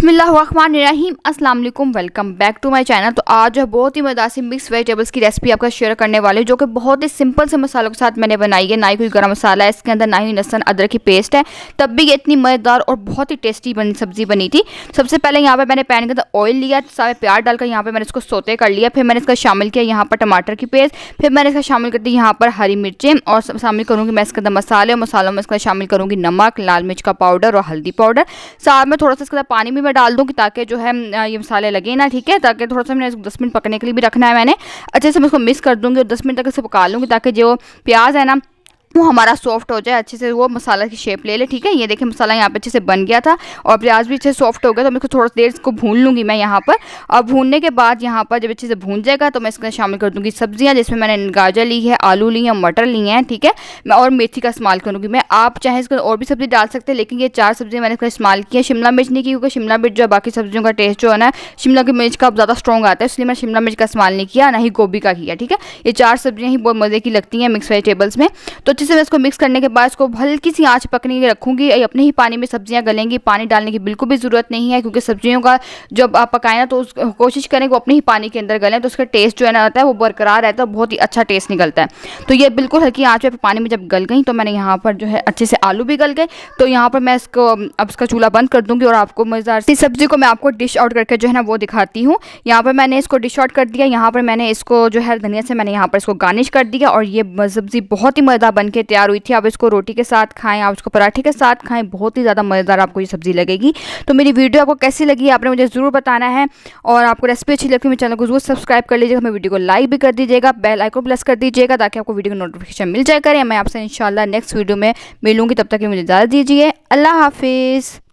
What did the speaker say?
बिस्मिल्लाहिर्रहमानिर्रहीम अस्सलाम वालेकुम, welcome back to my channel. तो आज बहुत ही मज़ेदार सी मिक्स वेजिटेबल्स की रेसिपी आपका शेयर करने वाले, जो कि बहुत ही सिंपल से मसालों के साथ मैंने बनाई है। ना ही कोई गरम मसाला है इसके अंदर, ना ही लहसुन अदरक की पेस्ट है, तब भी ये इतनी मज़ेदार और बहुत ही टेस्टी सब्जी बनी थी। सबसे पहले यहाँ पर मैंने पैन के अंदर ऑयल लिया, सारे प्याज डालकर यहाँ पर मैंने इसको सोते कर लिया। फिर मैंने इसका शामिल किया यहाँ पर टमाटर की पेस्ट, फिर मैंने इसका शामिल कर दी यहाँ पर हरी मिर्चें, और शामिल करूँगी मैं इसके अंदर मसाले, और मसालों में इसका शामिल करूँगी नमक, लाल मिर्च का पाउडर और हल्दी पाउडर। साथ में थोड़ा सा इसके अंदर पानी भी मैं डाल दूँगी ताकि जो है ये मसाले लगे ना, ठीक है। ताकि थोड़ा सा मैंने इसको 10 मिनट पकने के लिए भी रखना है मैंने। अच्छे से मैं इसको मिक्स कर दूँगी और 10 मिनट तक इसे पका लूँगी ताकि जो प्याज है ना वो हमारा सॉफ्ट हो जाए, अच्छे से वो मसाला की शेप ले ले, ठीक है। ये देखिए मसाला यहाँ पे अच्छे से बन गया था और प्याज भी अच्छे से सॉफ्ट हो गया। तो मैं इसको थोड़ा देर इसको भून लूँगी मैं यहाँ पर। और भूनने के बाद यहाँ पर जब अच्छे से भून जाएगा तो मैं इसके शामिल कर दूँगी सब्जियाँ, जिसमें मैंने गाजर ली है, आलू ली है, मटर लिए हैं, ठीक है। मैं और मेथी का इस्तेमाल करूँगी मैं। आप चाहे इसको और भी सब्ज़ी डाल सकते हैं, लेकिन ये 4 सब्ज़ी मैंने इसका इस्तेमाल किया। शिमला मिर्च नहीं की, क्योंकि शिमला मिर्च जो है बाकी सब्जियों का टेस्ट जो है ना शिमला की मिर्च का ज़्यादा स्ट्रॉन्ग आता है, इसलिए मैं शिमला मिर्च का इस्तेमाल नहीं किया, ना ही गोभी का किया, ठीक है। ये 4 सब्जियाँ ही बहुत मज़े की लगती हैं मिक्स वेजिटेबल्स में। तो अच्छे से मैं इसको मिक्स करने के बाद इसको हल्की सी आंच पकने के रखूंगी। अपने ही पानी में सब्जियां गलेंगी, पानी डालने की बिल्कुल भी ज़रूरत नहीं है, क्योंकि सब्जियों का जब आप पकाएं ना तो कोशिश करें वो अपने ही पानी के अंदर गलें, तो उसका टेस्ट जो है ना आता है वो बरकरार रहता है, बहुत ही अच्छा टेस्ट निकलता है। तो ये बिल्कुल हल्की आंच पे पानी में जब गल गई तो मैंने यहाँ पर जो है अच्छे से आलू भी गल गए। तो यहाँ पर मैं इसको अब इसका चूल्हा बंद कर दूँगी और आपको मज़ेदार सी सब्जी को मैं आपको डिश आउट करके जो है ना वो दिखाती हूँ। यहाँ पर मैंने इसको डिश आउट कर दिया। यहाँ पर मैंने इसको जो है धनिया से मैंने यहाँ पर इसको गार्निश कर दिया, और ये सब्ज़ी बहुत ही मज़ेदार बन के तैयार हुई थी। आप इसको रोटी के साथ खाएं, आप इसको पराठे के साथ खाएं, बहुत ही ज़्यादा मज़ेदार आपको ये सब्ज़ी लगेगी। तो मेरी वीडियो आपको कैसी लगी आपने मुझे ज़रूर बताना है, और आपको रेसिपी अच्छी लगती है मेरे चैनल को ज़रूर सब्सक्राइब कर लीजिएगा, मेरी वीडियो को लाइक भी कर दीजिएगा, बेल आइकन प्रेस कर दीजिएगा ताकि आपको वीडियो की नोटिफिकेशन मिल जाए करें। मैं आपसे इंशाल्लाह नेक्स्ट वीडियो में मिलूंगी, तब तक मुझे इजाज़त दीजिए। अल्लाह हाफिज़।